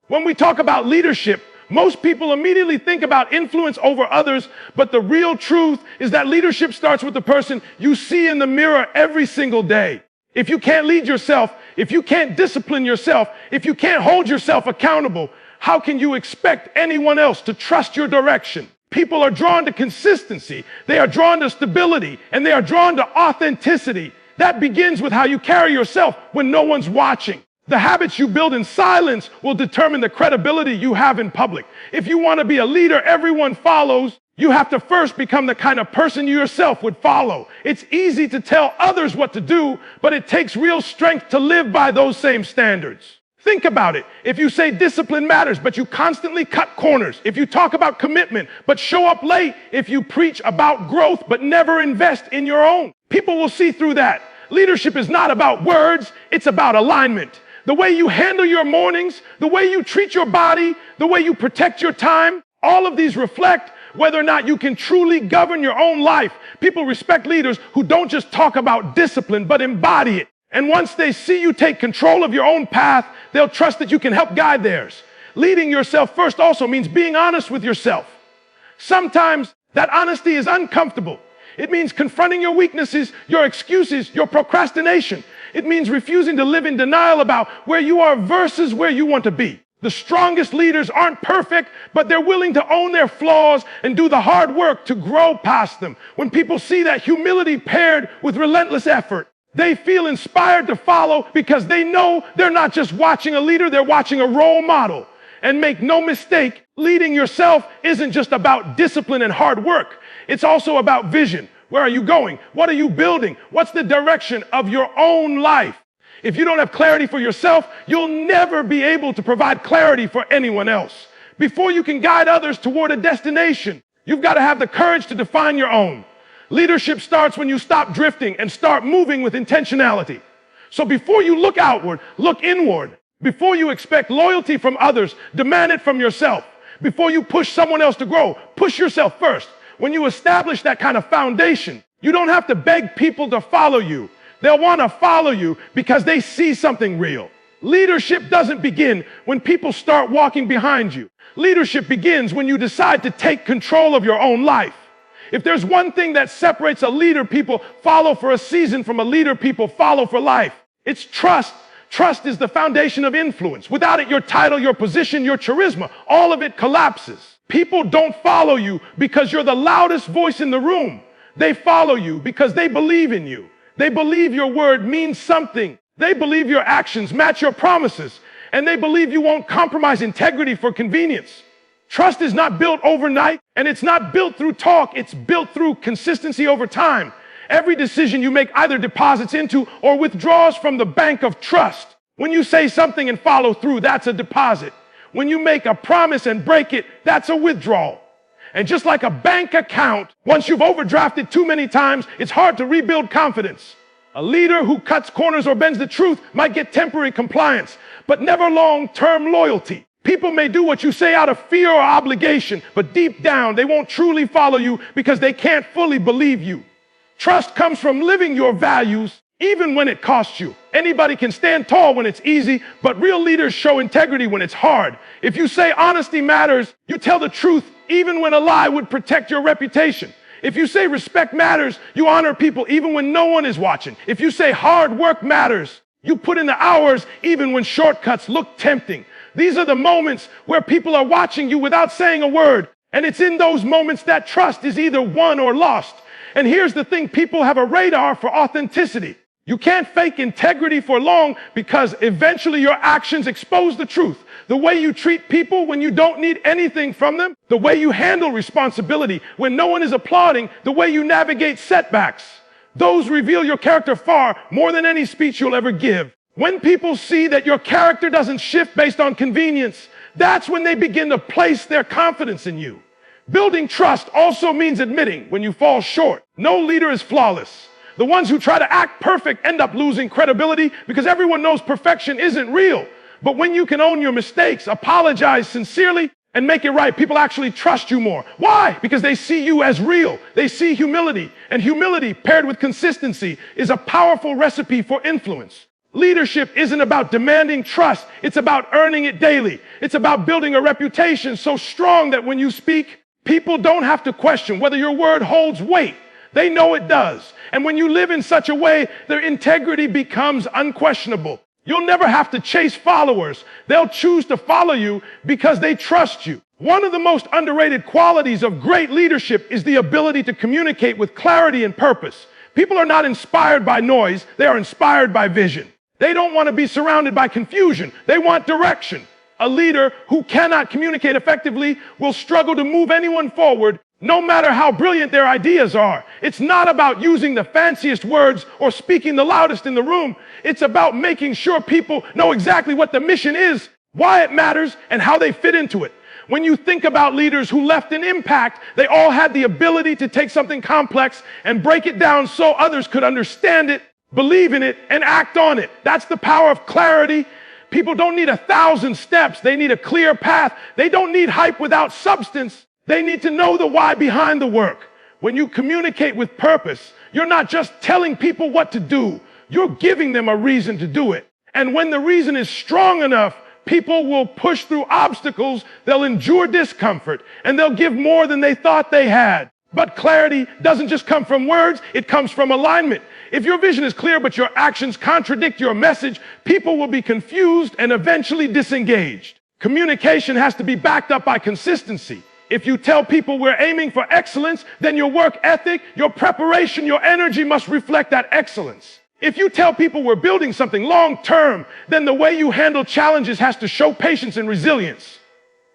When we talk about leadership, most people immediately think about influence over others, but the real truth is that leadership starts with the person you see in the mirror every single day. If you can't lead yourself, if you can't discipline yourself, if you can't hold yourself accountable, how can you expect anyone else to trust your direction? People are drawn to consistency, they are drawn to stability, and they are drawn to authenticity. That begins with how you carry yourself when no one's watching. The habits you build in silence will determine the credibility you have in public. If you want to be a leader everyone follows, you have to first become the kind of person you yourself would follow. It's easy to tell others what to do, but it takes real strength to live by those same standards. Think about it. If you say discipline matters, but you constantly cut corners, if you talk about commitment, but show up late, if you preach about growth, but never invest in your own, people will see through that. Leadership is not about words, it's about alignment. The way you handle your mornings, the way you treat your body, the way you protect your time, all of these reflect whether or not you can truly govern your own life. People respect leaders who don't just talk about discipline, but embody it. And once they see you take control of your own path, they'll trust that you can help guide theirs. Leading yourself first also means being honest with yourself. Sometimes that honesty is uncomfortable. It means confronting your weaknesses, your excuses, your procrastination. It means refusing to live in denial about where you are versus where you want to be. The strongest leaders aren't perfect, but they're willing to own their flaws and do the hard work to grow past them. When people see that humility paired with relentless effort, they feel inspired to follow because they know they're not just watching a leader, they're watching a role model. And make no mistake, leading yourself isn't just about discipline and hard work. It's also about vision. Where are you going? What are you building? What's the direction of your own life? If you don't have clarity for yourself, you'll never be able to provide clarity for anyone else. Before you can guide others toward a destination, you've got to have the courage to define your own. Leadership starts when you stop drifting and start moving with intentionality. So before you look outward, look inward. Before you expect loyalty from others, demand it from yourself. Before you push someone else to grow, push yourself first. When you establish that kind of foundation, you don't have to beg people to follow you. They'll want to follow you because they see something real. Leadership doesn't begin when people start walking behind you. Leadership begins when you decide to take control of your own life. If there's one thing that separates a leader people follow for a season from a leader people follow for life, it's trust. Trust is the foundation of influence. Without it, your title, your position, your charisma, all of it collapses. People don't follow you because you're the loudest voice in the room. They follow you because they believe in you. They believe your word means something. They believe your actions match your promises. And they believe you won't compromise integrity for convenience. Trust is not built overnight, and it's not built through talk. It's built through consistency over time. Every decision you make either deposits into or withdraws from the bank of trust. When you say something and follow through, that's a deposit. When you make a promise and break it, that's a withdrawal. And just like a bank account, once you've overdrafted too many times, it's hard to rebuild confidence. A leader who cuts corners or bends the truth might get temporary compliance, but never long-term loyalty. People may do what you say out of fear or obligation, but deep down, they won't truly follow you because they can't fully believe you. Trust comes from living your values, even when it costs you. Anybody can stand tall when it's easy, but real leaders show integrity when it's hard. If you say honesty matters, you tell the truth even when a lie would protect your reputation. If you say respect matters, you honor people even when no one is watching. If you say hard work matters, you put in the hours even when shortcuts look tempting. These are the moments where people are watching you without saying a word. And it's in those moments that trust is either won or lost. And here's the thing, people have a radar for authenticity. You can't fake integrity for long because eventually your actions expose the truth. The way you treat people when you don't need anything from them, the way you handle responsibility when no one is applauding, the way you navigate setbacks. Those reveal your character far more than any speech you'll ever give. When people see that your character doesn't shift based on convenience, that's when they begin to place their confidence in you. Building trust also means admitting when you fall short. No leader is flawless. The ones who try to act perfect end up losing credibility because everyone knows perfection isn't real. But when you can own your mistakes, apologize sincerely, and make it right, people actually trust you more. Why? Because they see you as real. They see humility. And humility paired with consistency is a powerful recipe for influence. Leadership isn't about demanding trust. It's about earning it daily. It's about building a reputation so strong that when you speak, people don't have to question whether your word holds weight. They know it does. And when you live in such a way, their integrity becomes unquestionable. You'll never have to chase followers. They'll choose to follow you because they trust you. One of the most underrated qualities of great leadership is the ability to communicate with clarity and purpose. People are not inspired by noise. They are inspired by vision. They don't want to be surrounded by confusion. They want direction. A leader who cannot communicate effectively will struggle to move anyone forward, no matter how brilliant their ideas are. It's not about using the fanciest words or speaking the loudest in the room. It's about making sure people know exactly what the mission is, why it matters, and how they fit into it. When you think about leaders who left an impact, they all had the ability to take something complex and break it down so others could understand it, believe in it, and act on it. That's the power of clarity. People don't need 1,000 steps. They need a clear path. They don't need hype without substance. They need to know the why behind the work. When you communicate with purpose, you're not just telling people what to do. You're giving them a reason to do it. And when the reason is strong enough, people will push through obstacles, they'll endure discomfort, and they'll give more than they thought they had. But clarity doesn't just come from words, it comes from alignment. If your vision is clear but your actions contradict your message, people will be confused and eventually disengaged. Communication has to be backed up by consistency. If you tell people we're aiming for excellence, then your work ethic, your preparation, your energy must reflect that excellence. If you tell people we're building something long-term, then the way you handle challenges has to show patience and resilience.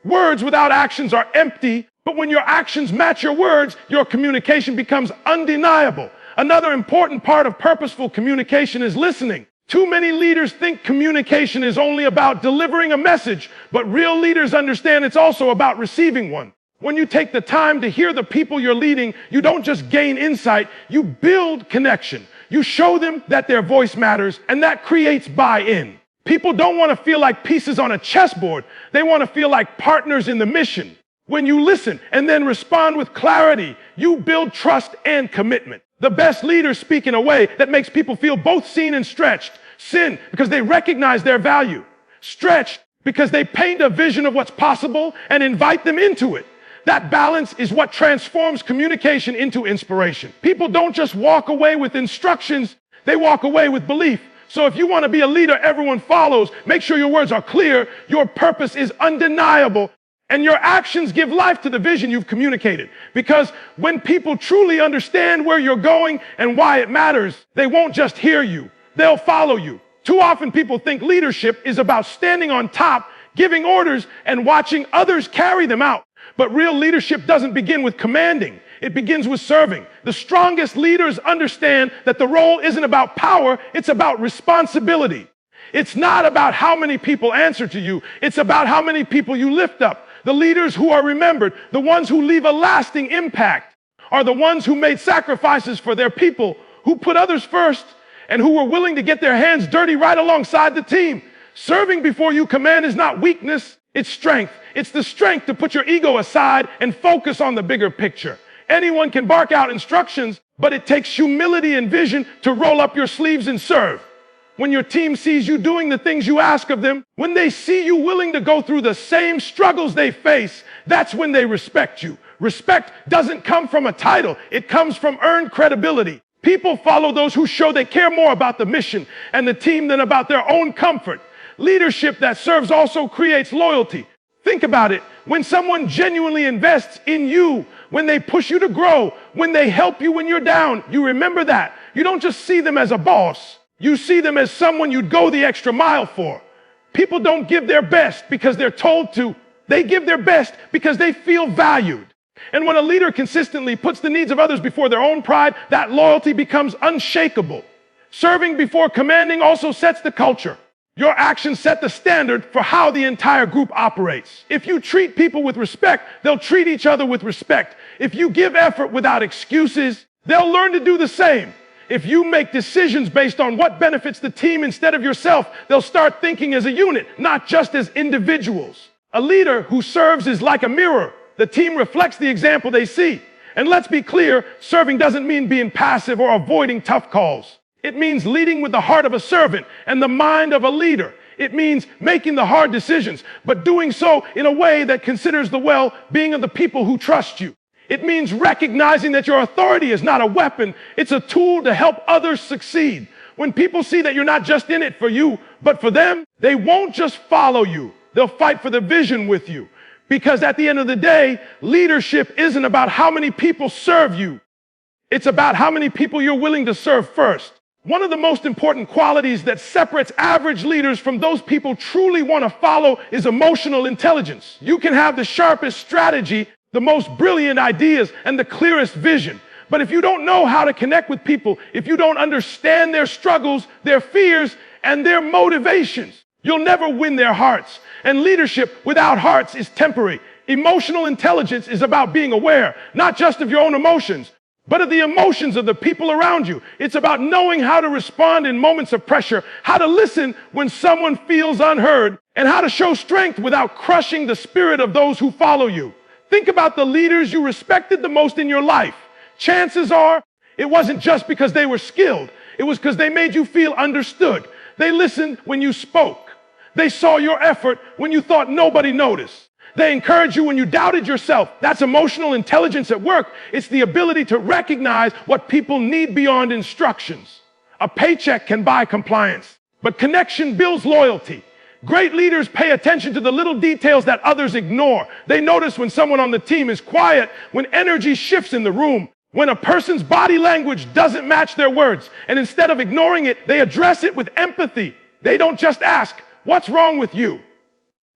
Words without actions are empty, but when your actions match your words, your communication becomes undeniable. Another important part of purposeful communication is listening. Too many leaders think communication is only about delivering a message, but real leaders understand it's also about receiving one. When you take the time to hear the people you're leading, you don't just gain insight, you build connection. You show them that their voice matters, and that creates buy-in. People don't want to feel like pieces on a chessboard. They want to feel like partners in the mission. When you listen and then respond with clarity, you build trust and commitment. The best leaders speak in a way that makes people feel both seen and stretched. Seen because they recognize their value. Stretched because they paint a vision of what's possible and invite them into it. That balance is what transforms communication into inspiration. People don't just walk away with instructions, they walk away with belief. So if you want to be a leader everyone follows, make sure your words are clear, your purpose is undeniable, and your actions give life to the vision you've communicated. Because when people truly understand where you're going and why it matters, they won't just hear you, they'll follow you. Too often people think leadership is about standing on top, giving orders, and watching others carry them out. But real leadership doesn't begin with commanding. It begins with serving. The strongest leaders understand that the role isn't about power, it's about responsibility. It's not about how many people answer to you, it's about how many people you lift up. The leaders who are remembered, the ones who leave a lasting impact, are the ones who made sacrifices for their people, who put others first, and who were willing to get their hands dirty right alongside the team. Serving before you command is not weakness, it's strength. It's the strength to put your ego aside and focus on the bigger picture. Anyone can bark out instructions, but it takes humility and vision to roll up your sleeves and serve. When your team sees you doing the things you ask of them, when they see you willing to go through the same struggles they face, that's when they respect you. Respect doesn't come from a title, it comes from earned credibility. People follow those who show they care more about the mission and the team than about their own comfort. Leadership that serves also creates loyalty. Think about it. When someone genuinely invests in you, when they push you to grow, when they help you when you're down, you remember that. You don't just see them as a boss. You see them as someone you'd go the extra mile for. People don't give their best because they're told to. They give their best because they feel valued. And when a leader consistently puts the needs of others before their own pride, that loyalty becomes unshakable. Serving before commanding also sets the culture. Your actions set the standard for how the entire group operates. If you treat people with respect, they'll treat each other with respect. If you give effort without excuses, they'll learn to do the same. If you make decisions based on what benefits the team instead of yourself, they'll start thinking as a unit, not just as individuals. A leader who serves is like a mirror. The team reflects the example they see. And let's be clear, serving doesn't mean being passive or avoiding tough calls. It means leading with the heart of a servant and the mind of a leader. It means making the hard decisions, but doing so in a way that considers the well-being of the people who trust you. It means recognizing that your authority is not a weapon, it's a tool to help others succeed. When people see that you're not just in it for you, but for them, they won't just follow you. They'll fight for the vision with you. Because at the end of the day, leadership isn't about how many people serve you. It's about how many people you're willing to serve first. One of the most important qualities that separates average leaders from those people truly want to follow is emotional intelligence. You can have the sharpest strategy, the most brilliant ideas, and the clearest vision. But if you don't know how to connect with people, if you don't understand their struggles, their fears, and their motivations, you'll never win their hearts. And leadership without hearts is temporary. Emotional intelligence is about being aware, not just of your own emotions, but of the emotions of the people around you. It's about knowing how to respond in moments of pressure, how to listen when someone feels unheard, and how to show strength without crushing the spirit of those who follow you. Think about the leaders you respected the most in your life. Chances are it wasn't just because they were skilled. It was because they made you feel understood. They listened when you spoke. They saw your effort when you thought nobody noticed. They encouraged you when you doubted yourself. That's emotional intelligence at work. It's the ability to recognize what people need beyond instructions. A paycheck can buy compliance, but connection builds loyalty. Great leaders pay attention to the little details that others ignore. They notice when someone on the team is quiet, when energy shifts in the room, when a person's body language doesn't match their words. And instead of ignoring it, they address it with empathy. They don't just ask, "What's wrong with you?"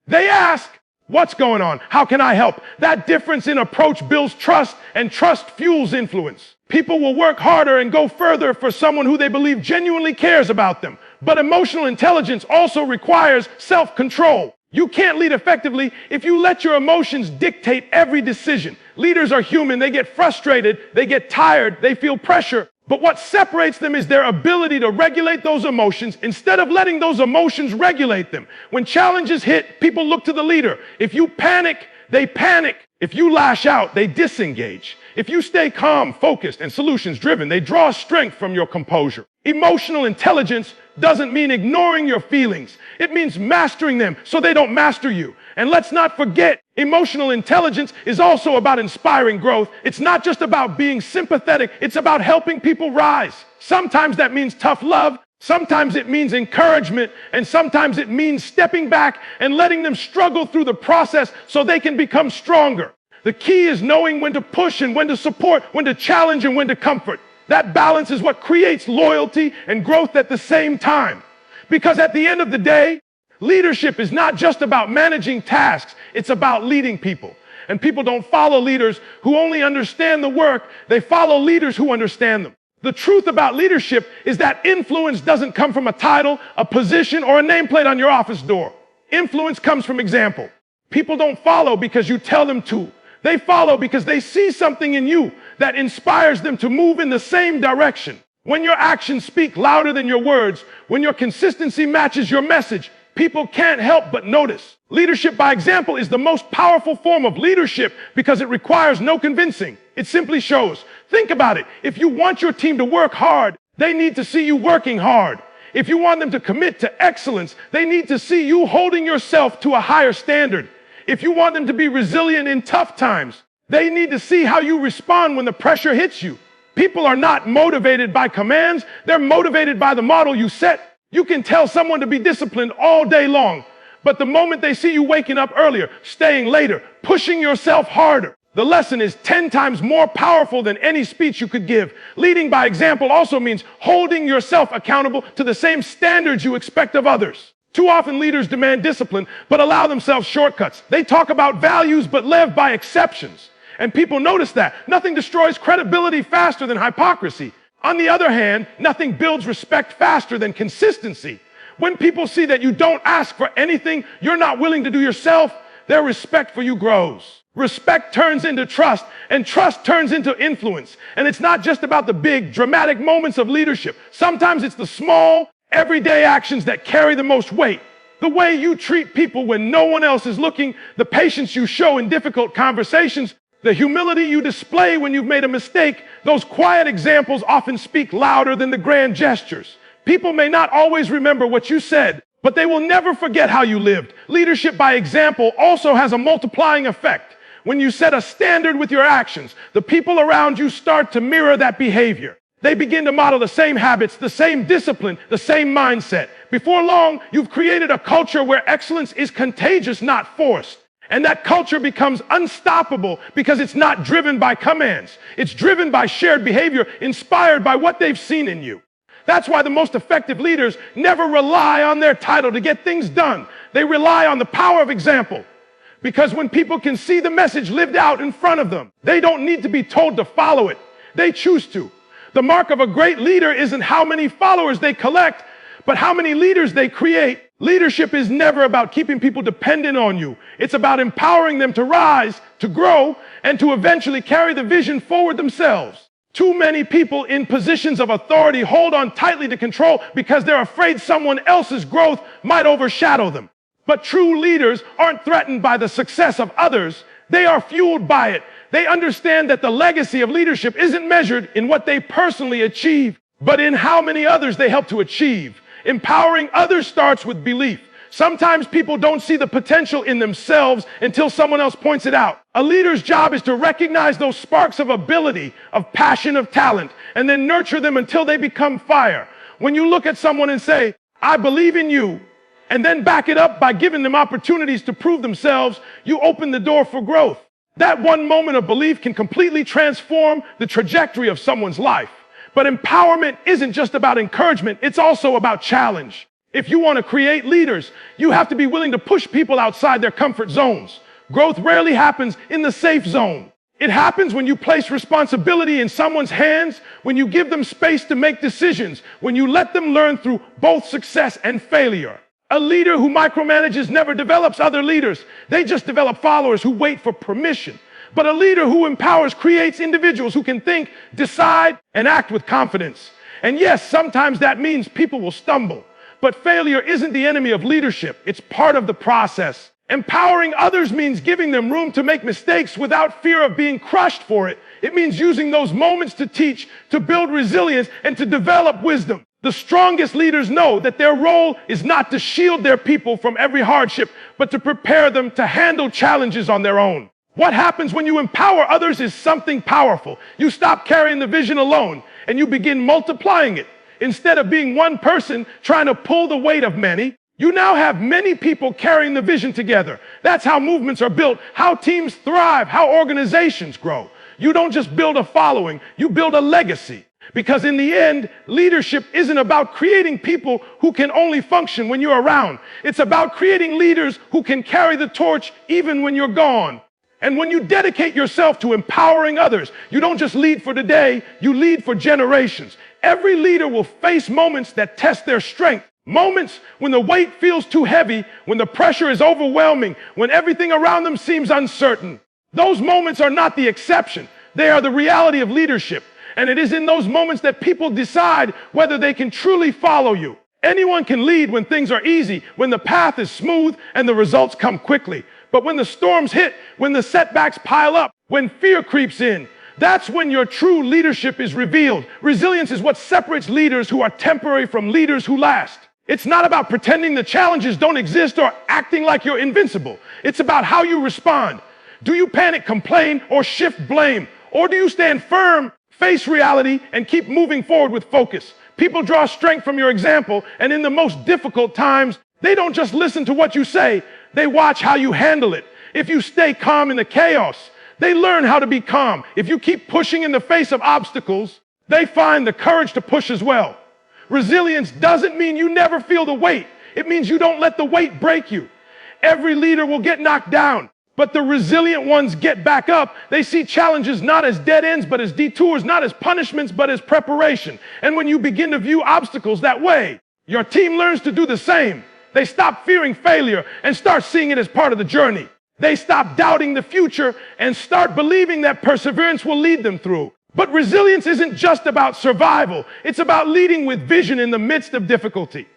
They ask, "What's going on? How can I help?" That difference in approach builds trust, and trust fuels influence. People will work harder and go further for someone who they believe genuinely cares about them. But emotional intelligence also requires self-control. You can't lead effectively if you let your emotions dictate every decision. Leaders are human. They get frustrated. They get tired. They feel pressure. But what separates them is their ability to regulate those emotions instead of letting those emotions regulate them. When challenges hit, people look to the leader. If you panic, they panic. If you lash out, they disengage. If you stay calm, focused, and solutions-driven, they draw strength from your composure. Emotional intelligence doesn't mean ignoring your feelings. It means mastering them so they don't master you. And let's not forget, emotional intelligence is also about inspiring growth. It's not just about being sympathetic. It's about helping people rise. Sometimes that means tough love. Sometimes it means encouragement. And sometimes it means stepping back and letting them struggle through the process so they can become stronger. The key is knowing when to push and when to support, when to challenge and when to comfort. That balance is what creates loyalty and growth at the same time. Because at the end of the day, leadership is not just about managing tasks, it's about leading people. And people don't follow leaders who only understand the work, they follow leaders who understand them. The truth about leadership is that influence doesn't come from a title, a position, or a nameplate on your office door. Influence comes from example. People don't follow because you tell them to. They follow because they see something in you that inspires them to move in the same direction. When your actions speak louder than your words, when your consistency matches your message, people can't help but notice. Leadership by example is the most powerful form of leadership because it requires no convincing. It simply shows. Think about it. If you want your team to work hard, they need to see you working hard. If you want them to commit to excellence, they need to see you holding yourself to a higher standard. If you want them to be resilient in tough times, they need to see how you respond when the pressure hits you. People are not motivated by commands. They're motivated by the model you set. You can tell someone to be disciplined all day long, but the moment they see you waking up earlier, staying later, pushing yourself harder, the lesson is 10 times more powerful than any speech you could give. Leading by example also means holding yourself accountable to the same standards you expect of others. Too often leaders demand discipline, but allow themselves shortcuts. They talk about values, but live by exceptions. And people notice that. Nothing destroys credibility faster than hypocrisy. On the other hand, nothing builds respect faster than consistency. When people see that you don't ask for anything you're not willing to do yourself, their respect for you grows. Respect turns into trust, and trust turns into influence. And it's not just about the big, dramatic moments of leadership. Sometimes it's the small, everyday actions that carry the most weight. The way you treat people when no one else is looking, the patience you show in difficult conversations, The humility you display when you've made a mistake, those quiet examples often speak louder than the grand gestures. People may not always remember what you said, but they will never forget how you lived. Leadership by example also has a multiplying effect. When you set a standard with your actions, the people around you start to mirror that behavior. They begin to model the same habits, the same discipline, the same mindset. Before long, you've created a culture where excellence is contagious, not forced. And that culture becomes unstoppable because it's not driven by commands. It's driven by shared behavior, inspired by what they've seen in you. That's why the most effective leaders never rely on their title to get things done. They rely on the power of example. Because when people can see the message lived out in front of them, they don't need to be told to follow it. They choose to. The mark of a great leader isn't how many followers they collect, but how many leaders they create. Leadership is never about keeping people dependent on you. It's about empowering them to rise, to grow, and to eventually carry the vision forward themselves. Too many people in positions of authority hold on tightly to control because they're afraid someone else's growth might overshadow them. But true leaders aren't threatened by the success of others. They are fueled by it. They understand that the legacy of leadership isn't measured in what they personally achieve, but in how many others they help to achieve. Empowering others starts with belief. Sometimes people don't see the potential in themselves until someone else points it out. A leader's job is to recognize those sparks of ability, of passion, of talent, and then nurture them until they become fire. When you look at someone and say, "I believe in you," and then back it up by giving them opportunities to prove themselves, you open the door for growth. That one moment of belief can completely transform the trajectory of someone's life. But empowerment isn't just about encouragement, it's also about challenge. If you want to create leaders, you have to be willing to push people outside their comfort zones. Growth rarely happens in the safe zone. It happens when you place responsibility in someone's hands, when you give them space to make decisions, when you let them learn through both success and failure. A leader who micromanages never develops other leaders. They just develop followers who wait for permission. But a leader who empowers creates individuals who can think, decide, and act with confidence. And yes, sometimes that means people will stumble. But failure isn't the enemy of leadership. It's part of the process. Empowering others means giving them room to make mistakes without fear of being crushed for it. It means using those moments to teach, to build resilience, and to develop wisdom. The strongest leaders know that their role is not to shield their people from every hardship, but to prepare them to handle challenges on their own. What happens when you empower others is something powerful. You stop carrying the vision alone, and you begin multiplying it. Instead of being one person trying to pull the weight of many, you now have many people carrying the vision together. That's how movements are built, how teams thrive, how organizations grow. You don't just build a following, you build a legacy. Because in the end, leadership isn't about creating people who can only function when you're around. It's about creating leaders who can carry the torch even when you're gone. And when you dedicate yourself to empowering others, you don't just lead for today, you lead for generations. Every leader will face moments that test their strength. Moments when the weight feels too heavy, when the pressure is overwhelming, when everything around them seems uncertain. Those moments are not the exception. They are the reality of leadership. And it is in those moments that people decide whether they can truly follow you. Anyone can lead when things are easy, when the path is smooth and the results come quickly. But when the storms hit, when the setbacks pile up, when fear creeps in, that's when your true leadership is revealed. Resilience is what separates leaders who are temporary from leaders who last. It's not about pretending the challenges don't exist or acting like you're invincible. It's about how you respond. Do you panic, complain, or shift blame? Or do you stand firm, face reality, and keep moving forward with focus? People draw strength from your example, and in the most difficult times, they don't just listen to what you say, they watch how you handle it. If you stay calm in the chaos, they learn how to be calm. If you keep pushing in the face of obstacles, they find the courage to push as well. Resilience doesn't mean you never feel the weight. It means you don't let the weight break you. Every leader will get knocked down, but the resilient ones get back up. They see challenges not as dead ends, but as detours, not as punishments, but as preparation. And when you begin to view obstacles that way, your team learns to do the same. They stop fearing failure and start seeing it as part of the journey. They stop doubting the future and start believing that perseverance will lead them through. But resilience isn't just about survival. It's about leading with vision in the midst of difficulty.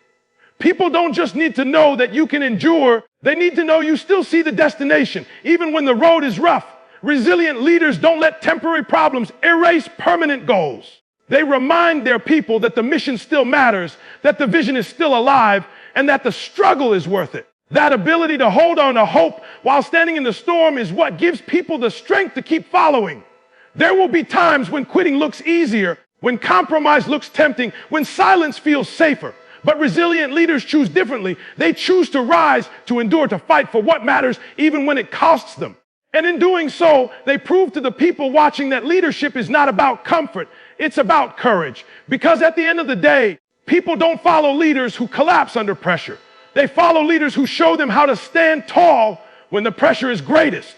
People don't just need to know that you can endure. They need to know you still see the destination, even when the road is rough. Resilient leaders don't let temporary problems erase permanent goals. They remind their people that the mission still matters, that the vision is still alive, and that the struggle is worth it. That ability to hold on to hope while standing in the storm is what gives people the strength to keep following. There will be times when quitting looks easier, when compromise looks tempting, when silence feels safer. But resilient leaders choose differently. They choose to rise, to endure, to fight for what matters, even when it costs them. And in doing so, they prove to the people watching that leadership is not about comfort. It's about courage. Because at the end of the day, people don't follow leaders who collapse under pressure. They follow leaders who show them how to stand tall when the pressure is greatest.